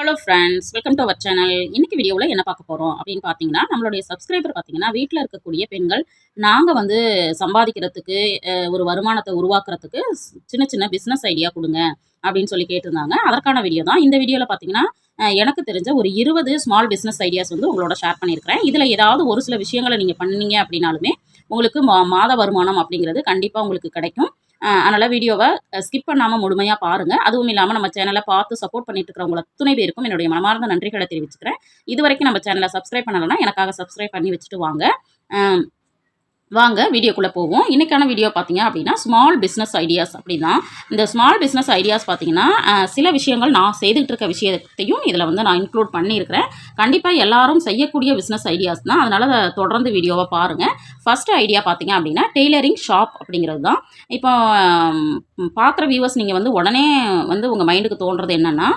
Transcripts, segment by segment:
Hello friends, welcome to our channel. இன்னைக்கு வீடியோவில் என்ன பார்க்க போகிறோம் அப்படின்னு பார்த்தீங்கன்னா, நம்மளுடைய சப்ஸ்கிரைபர் பார்த்தீங்கன்னா வீட்டில் இருக்கக்கூடிய பெண்கள் நாங்கள் வந்து சம்பாதிக்கிறதுக்கு ஒரு வருமானத்தை உருவாக்குறதுக்கு சின்ன சின்ன பிஸ்னஸ் ஐடியா கொடுங்க அப்படின்னு சொல்லி கேட்டிருந்தாங்க. அதற்கான வீடியோ தான் இந்த வீடியோவில் பார்த்தீங்கன்னா எனக்கு தெரிஞ்ச ஒரு 20 ஸ்மால் பிஸ்னஸ் ஐடியாஸ் வந்து உங்களோட ஷேர் பண்ணியிருக்கிறேன். இதில் ஏதாவது ஒரு சில விஷயங்களை நீங்கள் பண்ணீங்க அப்படின்னாலுமே உங்களுக்கு மாத வருமானம் அப்படிங்கிறது கண்டிப்பாக உங்களுக்கு கிடைக்கும். அதனால் வீடியோவை ஸ்கிப் பண்ணாமல் முழுமையாக பாருங்கள். அதுவும் இல்லாமல் நம்ம சேனலை பார்த்து சப்போர்ட் பண்ணிட்டு இருக்கிறவங்கள அத்துணை பேருக்கும் என்னுடைய மனமார்ந்த நன்றிகளை தெரிவிச்சுக்கிறேன். இது வரைக்கும் நம்ம சேனலை சப்ஸ்கிரைப் பண்ணலைன்னா எனக்காக சப்ஸ்கிரைப் பண்ணி வச்சுட்டு வாங்க. வாங்க வீடியோக்குள்ளே போவோம். இன்றைக்கான வீடியோ பார்த்தீங்க அப்படின்னா ஸ்மால் பிஸ்னஸ் ஐடியாஸ் அப்படின்னா, இந்த ஸ்மால் பிஸ்னஸ் ஐடியாஸ் பார்த்தீங்கன்னா சில விஷயங்கள் நான் செய்துகிட்டு இருக்க விஷயத்தையும் இதில் வந்து நான் இன்க்ளூட் பண்ணியிருக்கிறேன். கண்டிப்பாக எல்லாரும் செய்யக்கூடிய பிஸ்னஸ் ஐடியாஸ் தான். அதனால் தொடர்ந்து வீடியோவை பாருங்கள். ஃபஸ்ட்டு ஐடியா பார்த்தீங்க அப்படின்னா டெய்லரிங் ஷாப் அப்படிங்கிறது தான். இப்போ பார்க்குற வியூவர்ஸ் நீங்கள் வந்து உடனே வந்து உங்கள் மைண்டுக்கு தோன்றது என்னென்னா,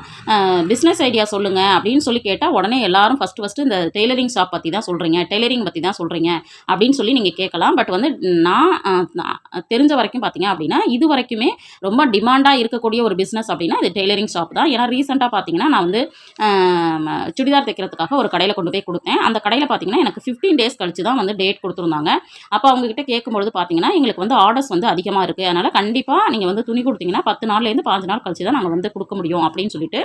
பிஸ்னஸ் ஐடியா சொல்லுங்கள் அப்படின்னு சொல்லி கேட்டால் உடனே எல்லாரும் ஃபஸ்ட்டு இந்த டெய்லரிங் ஷாப் பற்றி தான் சொல்கிறீங்க, டெய்லரிங் பற்றி தான் சொல்கிறீங்க அப்படின்னு சொல்லி நீங்கள் கேட்கலாம். பட் வந்து நான் தெரிஞ்ச வரைக்கும் பார்த்தீங்க அப்படின்னா இது வரைக்குமே ரொம்ப டிமாண்டாக இருக்கக்கூடிய ஒரு பிஸ்னஸ் அப்படின்னா இது டெய்லரிங் ஷாப் தான். ஏன்னா ரீசெண்டாக பார்த்தீங்கன்னா நான் வந்து சுடிதார் தைக்கிறதுக்காக ஒரு கடையில் கொண்டு போய் கொடுத்தேன். அந்த கடையில் பார்த்தீங்கன்னா எனக்கு 15 டேஸ் கழிச்சு தான் வந்து டேட் கொடுத்துருந்தாங்க. அப்போ அவங்ககிட்ட கேட்கும்பொழுது பார்த்தீங்கன்னா எங்களுக்கு வந்து ஆர்டர்ஸ் வந்து அதிகமாக இருக்குது, அதனால் கண்டிப்பாக நீங்கள் வந்து துணி கொடுத்தீங்கன்னா 10 நாள்லேருந்து 15 நாள் கழிச்சு தான் நாங்கள் வந்து கொடுக்க முடியும் அப்படின்னு சொல்லிட்டு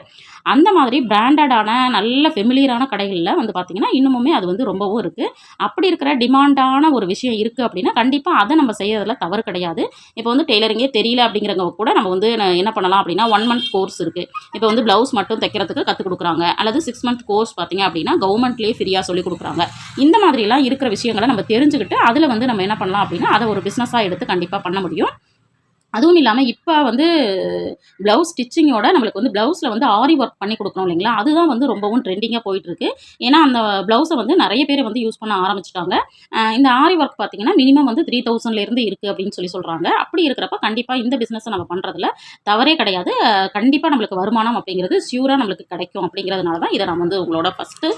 அந்த மாதிரி பிராண்டடான நல்ல ஃபெமிலியரான கடைகளில் வந்து பார்த்தீங்கன்னா இன்னுமுமே அது வந்து ரொம்பவும் இருக்குது. அப்படி இருக்கிற டிமாண்டான ஒரு விஷயம் இருக்குது அப்படின்னா கண்டிப்பாக அதை நம்ம செய்யறதுல தவறு கிடையாது. இப்போ வந்து டெய்லரிங்கே தெரியல அப்படிங்கிறவங்க கூட நம்ம வந்து என்ன பண்ணலாம் அப்படின்னா 1 மந்த் கோர்ஸ் இருக்குது. இப்போ வந்து ப்ளவுஸ் மட்டும் தைக்கிறதுக்கு கற்றுக் கொடுக்குறாங்க, அல்லது 6 மந்த் கோர்ஸ் பார்த்தீங்க அப்படின்னா கவர்மெண்ட்லேயே ஃப்ரீயாக சொல்லிக் கொடுக்குறாங்க. இந்த மாதிரிலாம் இருக்கிற விஷயங்களை நம்ம தெரிஞ்சுக்கிட்டு அதில் வந்து நம்ம என்ன பண்ணலாம் அப்படின்னா அதை ஒரு பிஸ்னஸாக எடுத்து கண்டிப்பாக பண்ண முடியும். அதுவும் இல்லாமல் இப்போ வந்து ப்ளவுஸ் ஸ்டிச்சிங்கோட நம்மளுக்கு வந்து ப்ளவுஸில் வந்து ஆரி ஒர்க் பண்ணி கொடுக்கணும் இல்லைங்களா, அதுதான் வந்து ரொம்பவும் ட்ரெண்டிங்காக போயிட்டுருக்கு. ஏன்னா அந்த ப்ளவுஸை வந்து நிறைய பேர் வந்து யூஸ் பண்ண ஆரம்பிச்சிட்டாங்க. இந்த ஆரி ஒர்க் பார்த்தீங்கன்னா மினிமம் வந்து 3000லேருந்து இருக்குது அப்படின்னு சொல்கிறாங்க. அப்படி இருக்கிறப்ப கண்டிப்பாக இந்த பிஸ்னஸை நம்ம பண்ணுறதுல தவறே கிடையாது. கண்டிப்பாக நம்மளுக்கு வருமானம் அப்படிங்கிறது ஷியூராக நம்மளுக்கு கிடைக்கும். அப்படிங்கிறதுனால தான் இதை நான் வந்து உங்களோட ஃபஸ்ட்டு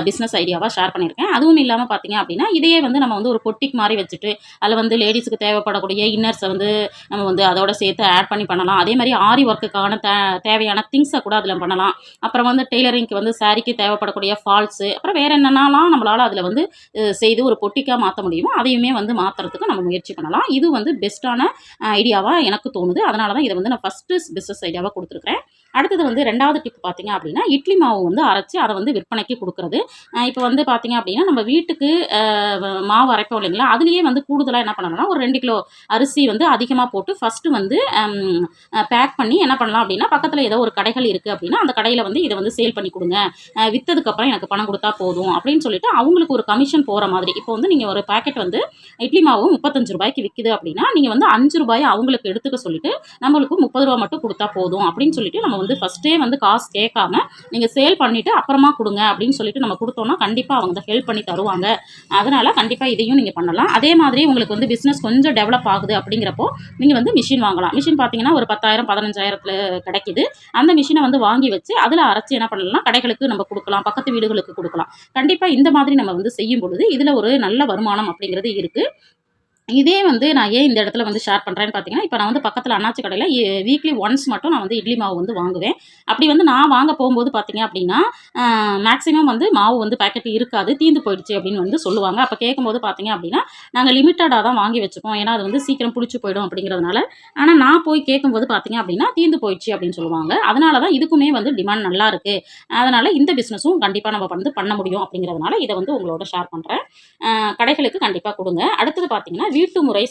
பிஸ்னஸ் ஐடியாவாக ஷேர் பண்ணியிருக்கேன். அதுவும் இல்லாமல் பார்த்தீங்க அப்படின்னா இதையே வந்து நம்ம வந்து ஒரு பொட்டிக் மாதிரி வச்சுட்டு அதில் வந்து லேடிஸுக்கு தேவைப்படக்கூடிய இன்னர்ஸை வந்து நம்ம வந்து அதோட சேர்த்து ஆட் பண்ணி பண்ணலாம். அதே மாதிரி ஆரி ஒர்க்குக்கான தேவையான திங்ஸை கூட அதில் பண்ணலாம். அப்புறம் வந்து டெய்லரிங்க்கு வந்து சாரிக்கு தேவைப்படக்கூடிய ஃபால்ஸு, அப்புறம் வேறு என்னென்னலாம் நம்மளால் அதில் வந்து செய்து ஒரு பொட்டிக்காக மாற்ற முடியுமோ அதையுமே வந்து மாற்றுறதுக்கு நம்ம முயற்சி பண்ணலாம். இது வந்து பெஸ்ட்டான ஐடியாவாக எனக்கு தோணுது. அதனால தான் இதை வந்து நான் ஃபஸ்ட்டு பிஸ்னஸ் ஐடியாவாக கொடுத்துருக்குறேன். அடுத்தது வந்து 2வது டிப் பார்த்தீங்க அப்படின்னா இட்லி மாவு வந்து அரைச்சி அதை வந்து விற்பனைக்கு கொடுக்குறது. இப்போ வந்து பார்த்தீங்க அப்படின்னா நம்ம வீட்டுக்கு மாவு அரைப்போம் இல்லைங்களா, அதுலேயே வந்து கூடுதலாக என்ன பண்ணலாம்னா ஒரு 2 கிலோ அரிசி வந்து அதிகமாக போட்டு ஃபஸ்ட்டு வந்து பேக் பண்ணி என்ன பண்ணலாம் அப்படின்னா பக்கத்தில் ஏதோ ஒரு கடைகள் இருக்குது அப்படின்னா அந்த கடையில் வந்து இதை வந்து சேல் பண்ணி கொடுங்க, விற்றதுக்கப்புறம் எனக்கு பணம் கொடுத்தா போதும் அப்படின்னு சொல்லிட்டு அவங்களுக்கு ஒரு கமிஷன் போகிற மாதிரி. இப்போ வந்து நீங்கள் ஒரு பேக்கெட் வந்து இட்லி மாவு 35 ரூபாய்க்கு விற்கிது அப்படின்னா நீங்கள் வந்து 5 ரூபாயை அவங்களுக்கு எடுத்துக்க சொல்லிட்டு நம்மளுக்கு 30 ரூபா மட்டும் கொடுத்தா போதும் அப்படின்னு சொல்லிட்டு நம்ம வந்து ஃபஸ்ட்டே வந்து காசு கேட்காம நீங்கள் சேல் பண்ணிவிட்டு அப்புறமா கொடுங்க அப்படின்னு சொல்லிட்டு நம்ம கொடுத்தோம்னா கண்டிப்பாக அவங்க ஹெல்ப் பண்ணி தருவாங்க. அதனால் கண்டிப்பாக இதையும் நீங்கள் பண்ணலாம். அதே மாதிரி உங்களுக்கு வந்து பிஸ்னஸ் கொஞ்சம் டெவலப் ஆகுது அப்படிங்கிறப்போ நீங்கள் வந்து மிஷின் வாங்கலாம். மிஷின் பார்த்தீங்கன்னா ஒரு 10,000 15,000த்தில் கிடைக்குது. அந்த மிஷினை வந்து வாங்கி வச்சு அதில் அரைச்சி என்ன பண்ணலாம், கடைகளுக்கு நம்ம கொடுக்கலாம், பக்கத்து வீடுகளுக்கு கொடுக்கலாம். கண்டிப்பாக இந்த மாதிரி நம்ம வந்து செய்யும் பொழுது இதில் ஒரு நல்ல வருமானம் அப்படிங்கிறது இருக்குது. இதே வந்து நான் ஏன் இந்த இடத்துல வந்து ஷேர் பண்ணுறேன்னு பார்த்தீங்கன்னா, இப்போ நான் வந்து பக்கத்தில் அண்ணாச்சி கடையில் வீக்லி ஒன்ஸ் மட்டும் நான் வந்து இட்லி மாவு வந்து வாங்குவேன். அப்படி வந்து நான் வாங்க போகும்போது பார்த்தீங்க அப்படின்னா மேக்ஸிமம் வந்து மாவு வந்து பேக்கெட் இருக்காது, தீந்து போயிடுச்சு அப்படின்னு வந்து சொல்லுவாங்க. அப்போ கேட்கும்போது பார்த்தீங்க அப்படின்னா நாங்கள் லிமிட்டடாக தான் வாங்கி வச்சுப்போம், ஏன்னா அது வந்து சீக்கிரம் புளிச்சு போயிடும் அப்படிங்கிறதுனால. ஆனால் நான் போய் கேட்கும்போது பார்த்தீங்க அப்படின்னா தீந்து போயிடுச்சு அப்படின்னு சொல்லுவாங்க. அதனால தான் இதுக்குமே வந்து டிமாண்ட் நல்லா இருக்குது. அதனால் இந்த பிஸ்னஸும் கண்டிப்பாக நம்ம வந்து பண்ண முடியும் அப்படிங்கிறதுனால இதை வந்து உங்களோட ஷேர் பண்ணுறேன். கடைகளுக்கு கண்டிப்பாக கொடுங்க. அடுத்தது பார்த்தீங்கன்னா வீட்டு முறை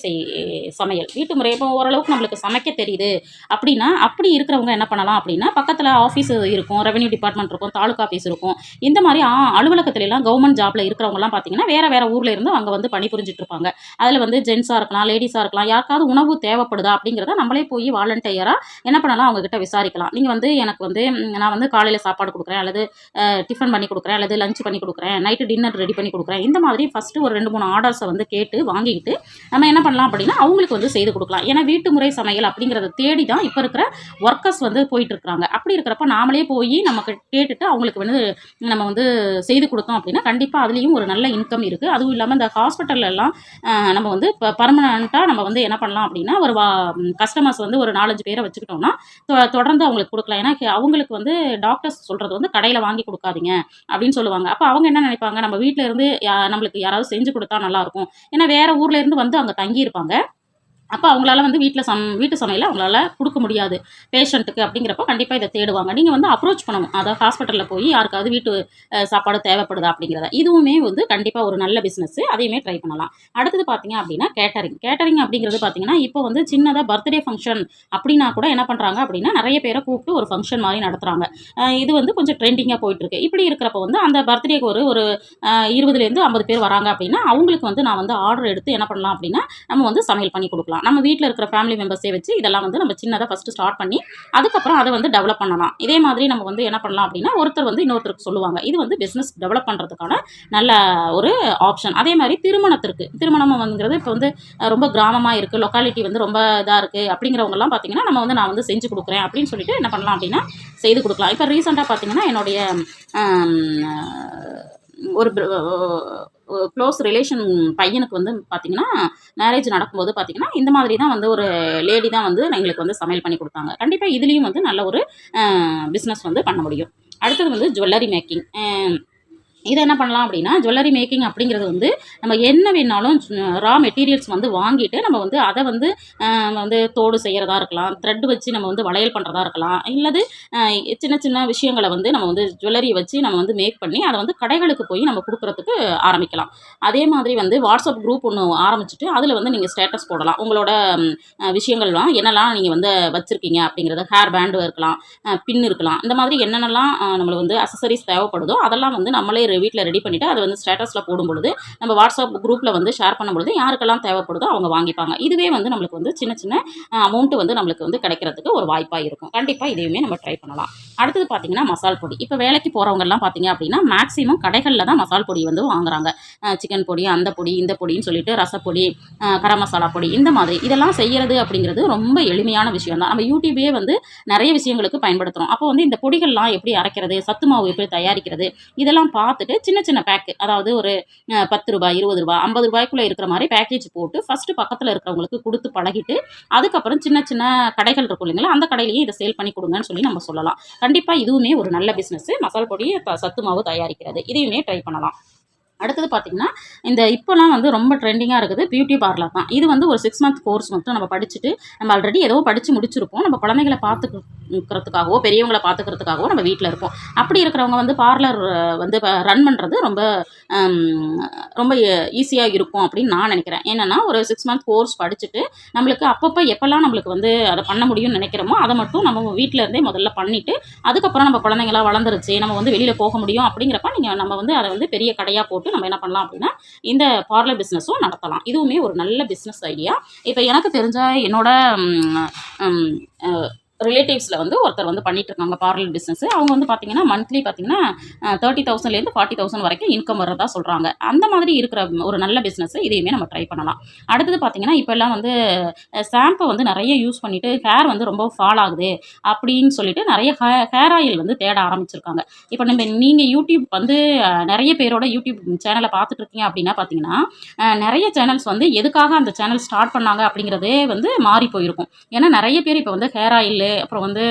சமையல். வீட்டு முறை இப்போ ஓரளவுக்கு நம்மளுக்கு சமைக்க தெரியுது அப்படின்னா அப்படி இருக்கிறவங்க என்ன பண்ணலாம் அப்படின்னா பக்கத்தில் ஆஃபீஸ் இருக்கும், ரெவென்யூ டிபார்ட்மெண்ட் இருக்கும், தாலுக்கா ஆஃபீஸ் இருக்கும். இந்த மாதிரி அலுவலகத்துலலாம் கவர்மெண்ட் ஜாப்பில் இருக்கிறவங்கலாம் பார்த்தீங்கன்னா வேறு ஊரில் இருந்து அங்கே வந்து பணிபுரிஞ்சிட்டு இருப்பாங்க. அதில் வந்து ஜென்ஸாக இருக்கலாம், லேடிஸாக இருக்கலாம். யாருக்காவது உணவு தேவைப்படுதா அப்படிங்கிறத நம்மளே போய் வாலண்டியராக என்ன பண்ணலாம் அவங்ககிட்ட விசாரிக்கலாம். நீங்கள் வந்து எனக்கு வந்து நான் வந்து காலையில் சாப்பாடு கொடுக்குறேன், அல்லது டிஃபன் பண்ணி கொடுக்குறேன், அல்லது லஞ்ச் பண்ணி கொடுக்குறேன், நைட்டு டின்னர் ரெடி பண்ணி கொடுக்குறேன். இந்த மாதிரி ஃபஸ்ட்டு ஒரு 2 3 ஆர்டர்ஸை வந்து கேட்டு வாங்கிக்கிட்டு நம்ம என்ன பண்ணலாம் அப்படின்னா அவங்களுக்கு வந்து செய்து கொடுக்கலாம். ஏன்னா வீட்டு முறை சமையல் அப்படிங்கிறத தேடி தான் இப்போ இருக்கிற ஒர்க்கர்ஸ் வந்து போயிட்டு இருக்கிறாங்க. அப்படி இருக்கிறப்ப நாமளே போய் நமக்கு கேட்டுட்டு அவங்களுக்கு வந்து நம்ம வந்து செய்து கொடுத்தோம் அப்படின்னா கண்டிப்பாக அதுலேயும் ஒரு நல்ல இன்கம் இருக்குது. அதுவும் இல்லாமல் இந்த ஹாஸ்பிட்டல்ல எல்லாம் நம்ம வந்து இப்போ பர்மனண்ட்டாக நம்ம வந்து என்ன பண்ணலாம் அப்படின்னா ஒரு கஸ்டமர்ஸ் வந்து ஒரு 4-5 பேரை வச்சுக்கிட்டோம்னா தொடர்ந்து அவங்களுக்கு கொடுக்கலாம். ஏன்னா அவங்களுக்கு வந்து டாக்டர்ஸ் சொல்கிறது வந்து கடையில் வாங்கி கொடுக்காதீங்க அப்படின்னு சொல்லுவாங்க. அப்போ அவங்க என்ன நினைப்பாங்க, நம்ம வீட்டில் இருந்து நம்மளுக்கு யாராவது செஞ்சு கொடுத்தா நல்லாயிருக்கும். ஏன்னா வேறு ஊர்ல இருந்து வந்து அங்கே தங்கியிருப்பாங்க. அப்போ அவங்களால வந்து வீட்டு சமையலை அவங்களால கொடுக்க முடியாது பேஷண்ட்டுக்கு. அப்படிங்கிறப்ப கண்டிப்பாக இதை தேடுவாங்க. நீங்கள் வந்து அப்ரோச் பண்ணணும். அதாவது ஹாஸ்பிட்டலில் போய் யாருக்காவது வீட்டு சாப்பாடு தேவைப்படுதா அப்படிங்கிறத. இதுவுமே வந்து கண்டிப்பாக ஒரு நல்ல பிஸ்னஸ். அதையுமே ட்ரை பண்ணலாம். அடுத்தது பார்த்தீங்க அப்படின்னா கேட்டரிங் அப்படிங்கிறது பார்த்தீங்கன்னா இப்போ வந்து சின்னதாக பர்த்டே ஃபங்க்ஷன் அப்படின்னா கூட என்ன பண்ணுறாங்க அப்படின்னா நிறைய பேரை கூப்பிட்டு ஒரு ஃபங்க்ஷன் மாதிரி நடத்துகிறாங்க. இது வந்து கொஞ்சம் ட்ரெண்டிங்காக போயிட்டுருக்கு. இப்படி இருக்கிறப்ப வந்து அந்த பர்த்டேக்கு ஒரு 20லேருந்து 50 பேர் வராங்க அப்படின்னா அவங்களுக்கு வந்து நான் வந்து ஆர்டர் எடுத்து என்ன பண்ணலாம் அப்படின்னா நம்ம வந்து சமையல் பண்ணி கொடுக்கலாம். நம்ம வீட்டில் இருக்கிற ஃபேமிலி மெம்பர்ஸே வச்சு இதெல்லாம் வந்து நம்ம சின்னதாக ஃபஸ்ட்டு ஸ்டார்ட் பண்ணி அதுக்கப்புறம் அதை வந்து டெவலப் பண்ணலாம். இதே மாதிரி நம்ம வந்து என்ன பண்ணலாம் அப்படின்னா ஒருத்தர் வந்து இன்னொருத்தருக்கு சொல்லுவாங்க. இது வந்து பிஸ்னஸ் டெவலப் பண்ணுறதுக்கான நல்ல ஒரு ஆப்ஷன். அதே மாதிரி திருமணம் வந்துங்கிறது இப்போ வந்து ரொம்ப கிராமமாக இருக்குது, லொக்காலிட்டி வந்து ரொம்ப இதாக இருக்குது அப்படிங்கிறவங்கலாம் பார்த்தீங்கன்னா நான் வந்து செஞ்சு கொடுக்குறேன் அப்படின்னு சொல்லிட்டு என்ன பண்ணலாம் அப்படின்னா செய்து கொடுக்கலாம். இப்போ ரீசெண்டாக பார்த்தீங்கன்னா என்னுடைய ஒரு க்ளோஸ் ரிலேஷன் பையனுக்கு வந்து பார்த்திங்கன்னா மேரேஜ் நடக்கும்போது பார்த்திங்கன்னா இந்த மாதிரி தான் வந்து ஒரு லேடி தான் வந்து எங்களுக்கு வந்து சமையல் பண்ணி கொடுத்தாங்க. கண்டிப்பாக இதுலேயும் வந்து நல்ல ஒரு பிஸ்னஸ் வந்து பண்ண முடியும். அடுத்தது வந்து ஜுவல்லரி மேக்கிங். இதை என்ன பண்ணலாம் அப்படின்னா ஜுவல்லரி மேக்கிங் அப்படிங்கிறது வந்து நம்ம என்ன வேணாலும் ரா மெட்டீரியல்ஸ் வந்து வாங்கிட்டு நம்ம வந்து அதை வந்து வந்து தோடு செய்கிறதா இருக்கலாம், த்ரெட் வச்சு நம்ம வந்து வளையல் பண்ணுறதா இருக்கலாம், இல்லது சின்ன சின்ன விஷயங்களை வந்து நம்ம வந்து ஜுவல்லரியை வச்சு நம்ம வந்து மேக் பண்ணி அதை வந்து கடைகளுக்கு போய் நம்ம கொடுக்குறதுக்கு ஆரம்பிக்கலாம். அதே மாதிரி வந்து வாட்ஸ்அப் குரூப் ஒன்று ஆரம்பிச்சுட்டு அதில் வந்து நீங்கள் ஸ்டேட்டஸ் போடலாம். உங்களோட விஷயங்கள்லாம் என்னெல்லாம் நீங்கள் வந்து வச்சுருக்கீங்க அப்படிங்கிறது. ஹேர் பேண்டு இருக்கலாம், பின் இருக்கலாம், இந்த மாதிரி என்னென்னலாம் நம்மளுக்கு வந்து அசசரிஸ் தேவைப்படுதோ அதெல்லாம் வந்து நம்மளே வீட்டில் ரெடி பண்ணிவிட்டு அதை வந்து ஸ்டேட்டஸில் போடும் பொழுது நம்ம வாட்ஸ்அப் குரூப்பில் வந்து ஷேர் பண்ணும் பொழுது யாருக்கெல்லாம் தேவைப்படுதோ அவங்க வாங்கிப்பாங்க. இதுவே வந்து நம்மளுக்கு வந்து சின்ன சின்ன அமௌண்ட்டு வந்து நம்மளுக்கு வந்து கிடைக்கிறதுக்கு ஒரு வாய்ப்பாக இருக்கும். கண்டிப்பாக இதையுமே நம்ம ட்ரை பண்ணலாம். அடுத்தது பார்த்தீங்கன்னா மசால் பொடி. இப்போ வேலைக்கு போகிறவங்கெல்லாம் பார்த்தீங்க அப்படின்னா மேக்ஸிமம் கடைகளில் தான் மசால் பொடி வந்து வாங்குறாங்க. சிக்கன் பொடி, அந்த பொடி, இந்த பொடின்னு சொல்லிட்டு ரசப்பொடி, கரம் மசாலா பொடி, இந்த மாதிரி இதெல்லாம் செய்கிறது அப்படிங்கிறது ரொம்ப எளிமையான விஷயம் தான். நம்ம யூடியூபே வந்து நிறைய விஷயங்களுக்கு பயன்படுத்துகிறோம். அப்போ வந்து இந்த பொடிகள்லாம் எப்படி அரைக்கிறது, சத்து மாவு எப்படி தயாரிக்கிறது, இதெல்லாம் பார்த்துட்டு சின்ன சின்ன பேக்கு, அதாவது ஒரு 10 ரூபாய், 20 ரூபாய், 50 ரூபாய்க்குள்ளே இருக்கிற மாதிரி பேக்கேஜ் போட்டு ஃபஸ்ட்டு பக்கத்தில் இருக்கிறவங்களுக்கு கொடுத்து பழகிட்டு அதுக்கப்புறம் சின்ன சின்ன கடைகள் இருக்கும் இல்லைங்களா, அந்த கடையிலேயே இதை சேல் பண்ணி கொடுங்கன்னு சொல்லி நம்ம சொல்லலாம். கண்டிப்பாக இதுவுமே ஒரு நல்ல பிஸ்னஸ். மசால் பொடி, சத்து மாவு தயாரிக்கிறது, இதையுமே ட்ரை பண்ணலாம். அடுத்தது பார்த்திங்கன்னா இந்த இப்போலாம் வந்து ரொம்ப ட்ரெண்டிங்காக இருக்குது பியூட்டி பார்லர் தான். இது வந்து ஒரு 6 மந்த் கோர்ஸ் மட்டும் நம்ம படிச்சுட்டு நம்ம ஆல்ரெடி ஏதோ படித்து முடிச்சிருப்போம். நம்ம குழந்தைகளை பார்த்துக்கிறதுக்காகவோ பெரியவங்களை பார்த்துக்கிறதுக்காகவோ நம்ம வீட்டில் இருப்போம். அப்படி இருக்கிறவங்க வந்து பார்லர் வந்து ரன் பண்ணுறது ரொம்ப ரொம்ப ஈஸியாக இருக்கும் அப்படின்னு நான் நினைக்கிறேன். ஏன்னா ஒரு 6 மந்த் கோர்ஸ் படிச்சுட்டு நம்மளுக்கு அப்பப்போ எப்போல்லாம் நம்மளுக்கு வந்து அதை பண்ண முடியும்னு நினைக்கிறோமோ அதை மட்டும் நம்ம வீட்டில் இருந்தே முதல்ல பண்ணிவிட்டு அதுக்கப்புறம் நம்ம குழந்தைங்களாம் வளர்ந்துருச்சு, நம்ம வந்து வெளியில் போக முடியும் அப்படிங்கிறப்ப நம்ம வந்து அதை வந்து பெரிய கடையாக போட்டு நம்ம என்ன பண்ணலாம் அப்படின்னா இந்த பார்லர் பிஸ்னஸும் நடத்தலாம். இதுவுமே ஒரு நல்ல பிஸ்னஸ் ஐடியா. இப்போ எனக்கு தெரிஞ்ச என்னோட ரிலேட்டிவ்ஸில் வந்து ஒருத்தர் வந்து பண்ணிட்டு இருக்காங்க பார்லர் பிஸ்னஸ். அவங்க வந்து பார்த்தீங்கன்னா மந்த்லி பார்த்தீங்கன்னா 30,000லேருந்து 40,000 வரைக்கும் இன்கம் வர்றதா சொல்கிறாங்க. அந்த மாதிரி இருக்கிற ஒரு நல்ல பிஸ்னஸ். இதையுமே நம்ம ட்ரை பண்ணலாம். அடுத்தது பார்த்தீங்கன்னா இப்போல்லாம் வந்து ஷாம்பை வந்து நிறைய யூஸ் பண்ணிவிட்டு ஹேர் வந்து ரொம்ப ஃபால் ஆகுது அப்படின்னு சொல்லிட்டு நிறைய ஹேர் ஆயில் வந்து தேட ஆரம்பிச்சிருக்காங்க. இப்போ நீங்கள் யூடியூப் வந்து நிறைய பேரோட யூடியூப் சேனலை பார்த்துட்டு இருக்கீங்க அப்படின்னா பார்த்தீங்கன்னா நிறைய சேனல்ஸ் வந்து எதுக்காக அந்த சேனல் ஸ்டார்ட் பண்ணாங்க அப்படிங்கிறதே வந்து மாறி போயிருக்கும். ஏன்னா நிறைய பேர் இப்போ வந்து ஹேர் ஆயில், அப்புறம் வந்து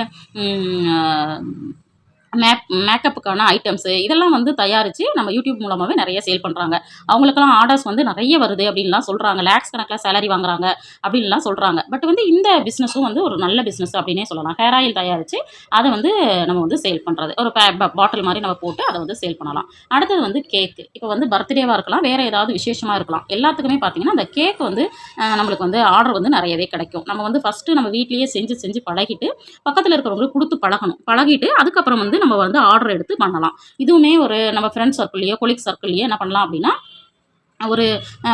மேக்கப்புக்கான ஐட்டம்ஸு இதெல்லாம் வந்து தயாரித்து நம்ம யூடியூப் மூலமாகவே நிறைய சேல் பண்ணுறாங்க. அவங்களுக்கெல்லாம் ஆர்டர்ஸ் வந்து நிறைய வருது அப்படின்லாம் சொல்கிறாங்க. லேக்ஸ் கணக்கில் சேலரி வாங்குறாங்க அப்படின்லாம் சொல்கிறாங்க. பட் வந்து இந்த பிஸ்னஸும் வந்து ஒரு நல்ல பிஸ்னஸ் அப்படின்னே சொல்லலாம். ஹேர் ஆயில் தயாரித்து அதை வந்து நம்ம வந்து சேல் பண்ணுறது, ஒரு பாட்டில் மாதிரி நம்ம போட்டு அதை வந்து சேல் பண்ணலாம். அடுத்தது வந்து கேக்கு. இப்போ வந்து பர்த்டேவாக இருக்கலாம், வேறு ஏதாவது விசேஷமாக இருக்கலாம், எல்லாத்துக்குமே பார்த்திங்கன்னா அந்த கேக் வந்து நம்மளுக்கு வந்து ஆர்டர் வந்து நிறையவே கிடைக்கும். நம்ம வந்து ஃபஸ்ட்டு நம்ம வீட்லேயே செஞ்சு பழகிட்டு பக்கத்தில் இருக்கிறவங்களுக்கு கொடுத்து பழகிட்டு அதுக்கப்புறம் வந்து நம்ம வந்து ஆர்டர் எடுத்து பண்ணலாம். இதுவுமே ஒரு நம்ம ஃப்ரெண்ட்ஸ் சர்க்கிள்லையோ கொலீக் சர்க்கிள்லையோ என்ன பண்ணலாம் அப்படின்னா ஒரு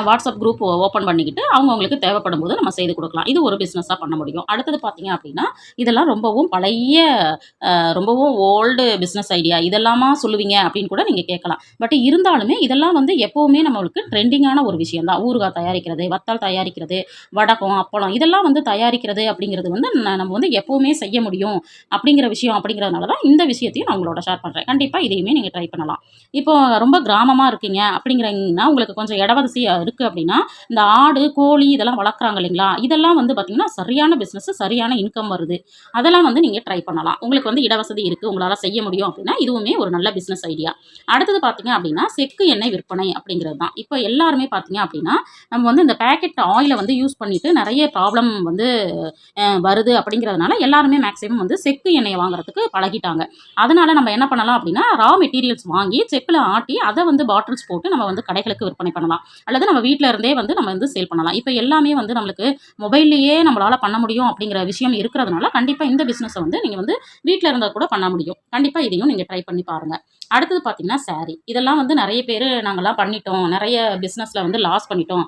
வாட்ஸ்அப் குரூப் ஓப்பன் பண்ணிக்கிட்டு அவங்கவங்களுக்கு தேவைப்படும் போது நம்ம செய்து கொடுக்கலாம். இது ஒரு பிஸ்னஸாக பண்ண முடியும். அடுத்தது பார்த்தீங்க அப்படின்னா, இதெல்லாம் ரொம்பவும் பழைய ரொம்பவும் ஓல்டு பிஸ்னஸ் ஐடியா. இதெல்லாமா சொல்லுவீங்க அப்படின்னு கூட நீங்கள் கேட்கலாம். பட் இருந்தாலுமே இதெல்லாம் வந்து எப்போவுமே நம்மளுக்கு ட்ரெண்டிங்கான ஒரு விஷயம் தான். ஊறுகாய் தயாரிக்கிறது, வத்தால் தயாரிக்கிறது, வடகம், அப்பளம் இதெல்லாம் வந்து தயாரிக்கிறது அப்படிங்கிறது வந்து நம்ம வந்து எப்போவுமே செய்ய முடியும் அப்படிங்கிற விஷயம் அப்படிங்கிறதுனால தான் இந்த விஷயத்தையும் நான் உங்களோட ஷேர் பண்ணுறேன். கண்டிப்பாக இதையுமே நீங்கள் ட்ரை பண்ணலாம். இப்போ ரொம்ப கிராமமாக இருக்கீங்க அப்படிங்கிறீங்கன்னா, உங்களுக்கு கொஞ்சம் இட வசதி இருக்குது அப்படின்னா, இந்த ஆடு, கோழி இதெல்லாம் வளர்க்குறாங்க இல்லைங்களா? இதெல்லாம் வந்து பார்த்தீங்கன்னா, சரியான பிஸ்னஸ், சரியான இன்கம் வருது. அதெல்லாம் வந்து நீங்க ட்ரை பண்ணலாம். உங்களுக்கு வந்து இடவசதி இருக்கு, உங்களால செய்ய முடியும் அப்படின்னா, இதுவுமே ஒரு நல்ல பிசினஸ் ஐடியா. அடுத்தது பார்த்தீங்க அப்படின்னா, செக்கு எண்ணெய் விற்பனை அப்படிங்கிறது தான். இப்ப எல்லாருமே பார்த்தீங்க அப்படின்னா, நம்ம வந்து இந்த பேக்கெட் ஆயில வந்து யூஸ் பண்ணிட்டு நெறைய ப்ராப்ளம் வந்து வருது அப்படிங்கிறதுனால, எல்லாருமே மேக்ஸிமம் வந்து செக்கு எண்ணெய வாங்குறதுக்கு பழகிட்டாங்க. அதனால நம்ம என்ன பண்ணலாம் அப்படின்னா, ரா மெட்டீரியல்ஸ் வாங்கி செக்குல ஆட்டி, அத வந்து பாட்டில்ஸ் போட்டு நம்ம வந்து கடைகளுக்கு விற்பனை பண்ணலாம். அல்லது நம்ம வீட்ல இருந்தே வந்து நம்ம வந்து சேல் பண்ணலாம். இப்ப எல்லாமே வந்து நம்மளுக்கு மொபைல்லயே நம்மளால பண்ண முடியும் அப்படிங்கிற விஷயம் இருக்கிறதுனால, கண்டிப்பா இந்த பிசினஸ வந்து நீங்க வந்து வீட்ல இருந்தா கூட பண்ண முடியும். கண்டிப்பா இதையும் நீங்க ட்ரை பண்ணி பாருங்க. அடுத்தது பார்த்தீங்கன்னா, சாரி. இதெல்லாம் வந்து நெறைய பேரு நாங்கலாம் பண்ணிட்டோம். நெறைய பிசினஸ்ல வந்து லாஸ் பண்ணிட்டோம்.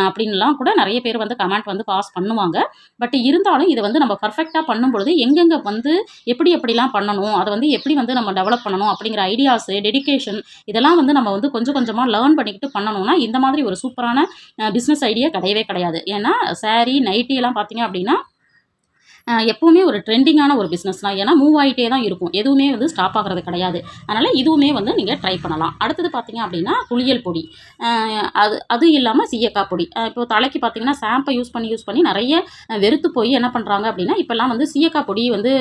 அப்படின்லாம் கூட நெறைய பேர் வந்து கமெண்ட் வந்து பாஸ் பண்ணுவாங்க. பட் இருந்தாலும் இத வந்து நம்ம பெர்ஃபெக்ட்டா பண்ணும்பொழுது, எங்கெங்க வந்து எப்படி எப்படிலாம் பண்ணணும், அத வந்து எப்படி வந்து நம்ம டெவலப் பண்ணணும் அப்படிங்கிற ஐடியாஸு, டெடிகேஷன் இதெல்லாம் வந்து நம்ம வந்து கொஞ்சம் கொஞ்சமா லேர்ன் பண்ணிக்கிட்டு பண்ணணும்னா, இந்த மாதிரி ஒரு சூப்பரான பிசினஸ் ஐடியா கிடையவே கிடையாது. ஏன்னா, சாரி, நைட்டி எல்லாம் பார்த்தீங்க அப்படின்னா, எப்பவுமே ஒரு ட்ரெண்டிங்கான ஒரு பிஸ்னஸ் தான். ஏன்னா மூவ் ஆயிட்டே தான் இருக்கும். எதுவுமே வந்து ஸ்டாப் ஆகுறது கிடையாது. அதனால இதுவுமே வந்து நீங்க ட்ரை பண்ணலாம். அடுத்தது பார்த்தீங்க அப்படின்னா, குளியல் பொடி. அது அது இல்லாம சீயக்காய் பொடி. இப்போ தலைக்கு பார்த்தீங்கன்னா, ஷாம்பை யூஸ் பண்ணி நெறைய வெறுத்து போய் என்ன பண்றாங்க அப்படின்னா, இப்பலாம் வந்து சீயக்காய் பொடி வந்து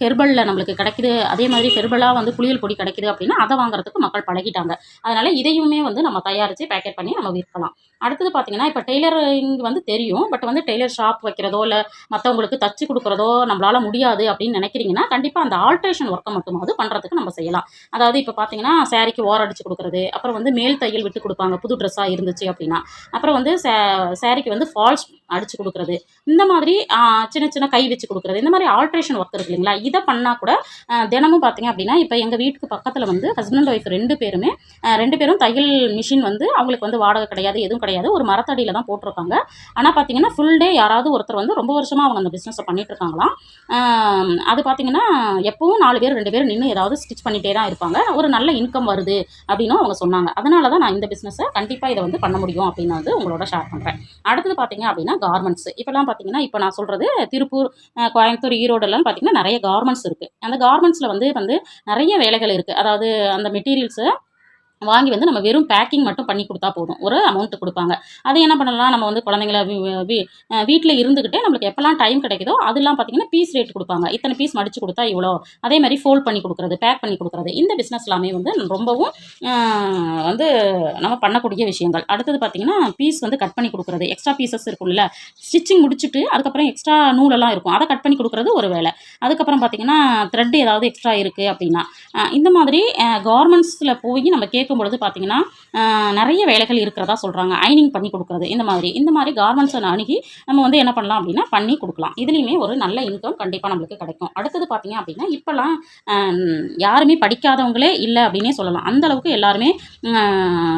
ஹெர்பல்ல நம்மளுக்கு கிடைக்குது. அதே மாதிரி ஹெர்பலா வந்து குளியல் பொடி கிடைக்குது அப்படின்னா, அத வாங்குறதுக்கு மக்கள் பழகிட்டாங்க. அதனால இதையுமே வந்து நம்ம தயாரிச்சு பேக்கெட் பண்ணி நம்ம விற்கலாம். அடுத்தது பார்த்தீங்கன்னா, இப்ப டெய்லரிங் வந்து தெரியும். பட் வந்து டெய்லர் ஷாப் வைக்கிறதோ, இல்ல மத்தவங்களுக்கு தச்சு குடுக்குறதோ நம்மளால முடியாது அப்படின்னு நினைக்கிறீங்கன்னா, கண்டிப்பா அந்த ஆல்ட்ரேஷன் ஒர்க்க மட்டுமாவது பண்றதுக்கு நம்ம செய்யலாம். அதாவது இப்ப பார்த்தீங்கன்னா, சாரிக்கு ஓரம் அடிச்சு குடுக்குறது, அப்புறம் வந்து மேல் தையல் விட்டு குடுப்பாங்க, புது ட்ரெஸ்ஸா இருந்துச்சு அப்படின்னா. அப்புறம் வந்து சாரிக்கு வந்து ஃபால்ஸ் அடிச்சு குடுக்குறது. இந்த மாதிரி சின்ன சின்ன கை வச்சு குடுக்குறது. இந்த மாதிரி ஆல்ட்ரேஷன் ஒர்க் இருக்கு இல்லைங்களா? இத பண்ணா கூட தினமும் பார்த்தீங்க அப்படின்னா, இப்ப எங்க வீட்டுக்கு பக்கத்துல வந்து ஹஸ்பண்ட் அண்ட் ஒய்ஃப் 2 பேருமே 2 பேரும் தையல் மிஷின் வந்து அவங்களுக்கு வந்து வாடகை கிடையாது, எதுவும் கிடையாது. ஒரு மரத்தடியில தான் போட்டிருக்காங்க. ஆனா பார்த்தீங்கன்னா, ஃபுல் டே யாராவது ஒருத்தர் வந்து ரொம்ப வருஷமா அவங்க அந்த பிசினஸ பண்ணிட்டு இருக்காங்களாம். அது பார்த்தீங்கன்னா, எப்பவும் 4 பேர் 2 பேர் நின்னு ஏதாவது ஸ்டிச் பண்ணிட்டே தான் இருப்பாங்க. ஒரு நல்ல இன்கம் வருது அப்படின்னும் அவங்க சொன்னாங்க. அதனால தான் நான் இந்த பிசினஸ கண்டிப்பா இத வந்து பண்ண முடியும் அப்படின்னு வந்து உங்களோட ஷேர் பண்றேன். அடுத்தது பார்த்தீங்க அப்படின்னா, கார்மெண்ட்ஸ். இப்பலாம் பார்த்தீங்கன்னா, இப்ப நான் சொல்றது திருப்பூர், கோயம்புத்தூர், ஈரோடுலாம் பார்த்தீங்கன்னா நெறைய கார்மெண்ட்ஸ் இருக்கு. அந்த கார்மெண்ட்ஸ்ல வந்து நெறைய வேலைகள் இருக்கு. அதாவது அந்த மெட்டீரியல்ஸ வாங்கி வந்து நம்ம வெறும் பேக்கிங் மட்டும் பண்ணி குடுத்தா போதும். ஒரு அமௌண்ட் குடுப்பாங்க. அது என்ன பண்ணலாம், நம்ம வந்து குழந்தைங்கள வி வி வீட்ல இருந்துகிட்டே நம்மளுக்கு எப்பலாம் டைம் கிடைக்குதோ, அதெல்லாம் பார்த்தீங்கன்னா, பீஸ் ரேட் குடுப்பாங்க. இத்தன பீஸ் மடிச்சு குடுத்தா இவ்வளோ. அதே மாரி ஃபோல்ட் பண்ணி குடுக்குறது, பேக் பண்ணி குடுக்குறது. இந்த பிசினஸ் எல்லாமே வந்து ரொம்பவும் அ வந்து நம்ம பண்ணக்கூடிய விஷயங்கள். அடுத்தது பார்த்தீங்கன்னா, பீஸ் வந்து கட் பண்ணி குடுக்குறது. எக்ஸ்ட்ரா பீஸஸ் இருக்கும்ல, ஸ்டிச்சிங் முடிச்சுட்டு அதுக்கப்புறம் எக்ஸ்ட்ரா நூலெல்லாம் இருக்கும். அத கட் பண்ணி குடுக்குறது ஒரு வேலை. அதுக்கப்புறம் பார்த்தீங்கன்னா, த்ரெட் ஏதாவது எக்ஸ்ட்ரா இருக்கு அப்படின்னா, இந்த மாதிரி கார்மெண்ட்ஸ்ல போய் நம்ம கேட்கும்பொழுது பார்த்தீங்கன்னா, நெறைய வேலைகள் இருக்கிறதா சொல்றாங்க. அயர்னிங் பண்ணி குடுக்குறது. இந்த மாரி கார்மெண்ட்ஸ அணுகி நம்ம வந்து என்ன பண்ணலாம் அப்படின்னா, பண்ணி குடுக்கலாம். இதுலயுமே ஒரு நல்ல இன்கம் கண்டிப்பா நம்மளுக்கு கிடைக்கும். அடுத்தது பார்த்தீங்க அப்படின்னா, இப்பலாம் அ யாருமே படிக்காதவங்களே இல்ல அப்படின்னே சொல்லலாம். அந்த அளவுக்கு எல்லாருமே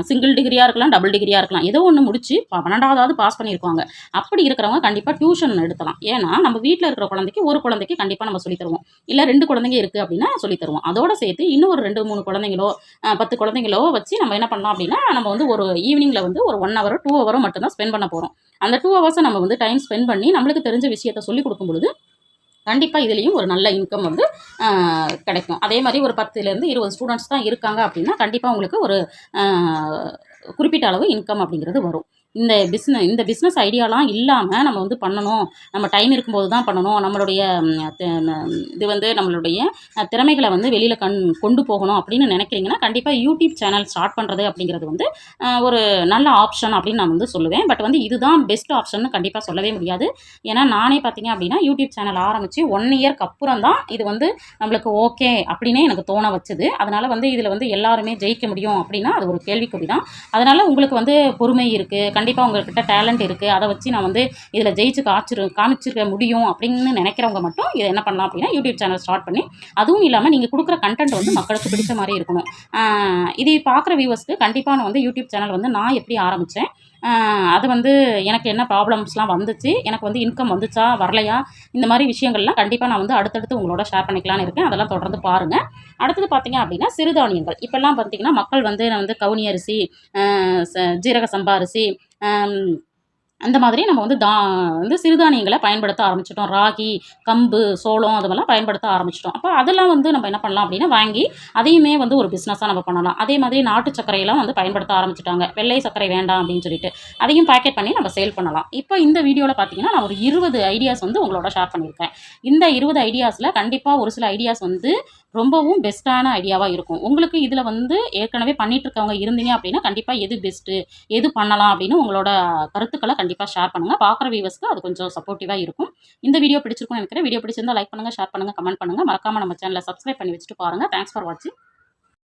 சிங்கிள் டிகிரியா இருக்கலாம், டபுள் டிகிரியா இருக்கலாம். ஏதோ ஒண்ணு முடிச்சு 12வது பாஸ் பண்ணியிருப்பாங்க. அப்படி இருக்கிறவங்க கண்டிப்பா டியூஷன் எடுக்கலாம். ஏன்னா, நம்ம வீட்ல இருக்கிற குழந்தைக்கு, ஒரு குழந்தைக்கு கண்டிப்பா நம்ம சொல்லி தருவோம். இல்ல 2 குழந்தைங்க இருக்கு அப்படின்னா சொல்லி தருவோம். அதோட சேர்த்து இன்னும் ஒரு 2, 3 குழந்தைங்களோ, 10 குழந்தைங்களோ வச்சு நம்ம என்ன பண்ணலாம் அப்படின்னா, நம்ம வந்து ஒரு ஈவினிங்ல வந்து ஒரு 1 ஹவரோ, 2 ஹவரோ மட்டும் தான் ஸ்பெண்ட் பண்ண போறோம். அந்த 2 ஹவர்ஸ நம்ம வந்து டைம் ஸ்பெண்ட் பண்ணி நம்மளுக்கு தெரிஞ்ச விஷயத்த சொல்லிக் குடுக்கும் பொழுது, கண்டிப்பா இதுலயும் ஒரு நல்ல இன்கம் வந்து அ கிடைக்கும். அதே மாரி ஒரு 10லேருந்து 20 ஸ்டூடண்ட்ஸ் தான் இருக்காங்க அப்படின்னா, கண்டிப்பா உங்களுக்கு ஒரு அ குறிப்பிட்ட அளவு இன்கம் அப்படிங்கிறது வரும். இந்த பிசினஸ் ஐடியாலாம் இல்லாம நம்ம வந்து பண்ணணும். நம்ம டைம் இருக்கும்போது தான் பண்ணணும். நம்மளுடைய ம் த ம இது வந்து நம்மளுடைய திறமைகள வந்து வெளியில கொண்டு போகணும் அப்படின்னு நினைக்கிறீங்கன்னா, கண்டிப்பா யூடியூப் சேனல் ஸ்டார்ட் பண்றது அப்படிங்கிறது வந்து ஒரு நல்ல ஆப்ஷன் அப்படின்னு நான் வந்து சொல்லுவேன். பட் வந்து இதுதான் பெஸ்ட் ஆப்ஷன்னு கண்டிப்பா சொல்லவே முடியாது. ஏன்னா நானே பார்த்தீங்க அப்படின்னா, யூடியூப் சேனல் ஆரம்பிச்சு 1 இயர்க்கு அப்புறம் தான் இது வந்து நம்மளுக்கு ஓகே அப்படின்னே எனக்கு தோண வச்சது. அதனால வந்து இதில வந்து எல்லாருமே ஜெயிக்க முடியும் அப்படின்னா, அது ஒரு கேள்விக்குறி தான். அதனால உங்களுக்கு வந்து பொறுமை இருக்கு. கண்டிப்பாக உங்கள்கிட்ட டேலண்ட் இருக்குது, அதை வச்சு நான் வந்து இதில் ஜெயிச்சு காமிச்சிருக்க முடியும் அப்படின்னு நினைக்கிறவங்க மட்டும் இதை என்ன பண்ணலாம் அப்படின்னா யூடியூப் சேனல் ஸ்டார்ட் பண்ணி, அதுவும் இல்லாமல் நீங்கள் கொடுக்குற கண்டென்ட் வந்து மக்களுக்கு பிடிச்ச மாதிரி இருக்கணும். இதை பார்க்குற வியூவர்ஸ்க்கு கண்டிப்பாக நான் வந்து யூடியூப் சேனல் வந்து நான் எப்படி ஆரம்பித்தேன், அது வந்து எனக்கு என்ன ப்ராப்ளம்ஸ்லாம் வந்துச்சு, எனக்கு வந்து இன்கம் வந்துச்சா வரலையா, இந்த மாதிரி விஷயங்கள்லாம் கண்டிப்பாக நான் வந்து அடுத்தடுத்து உங்களோட ஷேர் பண்ணிக்கலான்னு இருக்கேன். அதெல்லாம் தொடர்ந்து பாருங்கள். அடுத்தது பார்த்தீங்க அப்படின்னா சிறுதானியங்கள். இப்போல்லாம் பார்த்தீங்கன்னா மக்கள் வந்து கவுனி அரிசி, ஜீரக சம்பா அரிசி, அந்த மாதிரி நம்ம வந்து சிறுதானியங்களை பயன்படுத்த ஆரம்பிச்சிட்டோம். ராகி, கம்பு, சோளம் அது மாதிரிலாம் பயன்படுத்த ஆரம்பிச்சிட்டோம். அப்போ அதெல்லாம் வந்து நம்ம என்ன பண்ணலாம் அப்படின்னா வாங்கி அதையுமே வந்து ஒரு பிஸ்னஸாக நம்ம பண்ணலாம். அதே மாதிரி நாட்டு சர்க்கரையெல்லாம் வந்து பயன்படுத்த ஆரம்பிச்சிட்டாங்க. வெள்ளை சர்க்கரை வேண்டாம் அப்படின்னு சொல்லிட்டு அதையும் பேக்கெட் பண்ணி நம்ம சேல் பண்ணலாம். இப்போ இந்த வீடியோவில் பார்த்தீங்கன்னா நான் ஒரு 20 ஐடியாஸ் வந்து உங்களோட ஷேர் பண்ணியிருக்கேன். இந்த 20 ஐடியாஸில் கண்டிப்பாக ஒரு சில ஐடியாஸ் வந்து ரொம்பவும் பெஸ்ட்டான ஐடியாவாக இருக்கும். உங்களுக்கு இதில் வந்து ஏற்கனவே பண்ணிட்டு இருக்கவங்க இருந்தீங்க அப்படின்னா கண்டிப்பாக எது பெஸ்ட்டு, எது பண்ணலாம் அப்படின்னு உங்களோட கருத்துக்களை கண்டிப்பாக ஷேர் பண்ணுங்கள். பார்க்குற வியூவர்ஸ்க்கு அது கொஞ்சம் சப்போர்ட்டிவாக இருக்கும். இந்த வீடியோ பிடிச்சிருக்கும்னு நினைக்கிறேன். வீடியோ பிடிச்சிருந்தா லைக் பண்ணுங்கள், ஷேர் பண்ணுங்கள், கமெண்ட் பண்ணுங்கள். மறக்காமல் நம்ம சேனலை சப்ஸ்கிரைப் பண்ணி வச்சுட்டு பாருங்கள். தேங்க்ஸ் ஃபார் வாட்சிங்.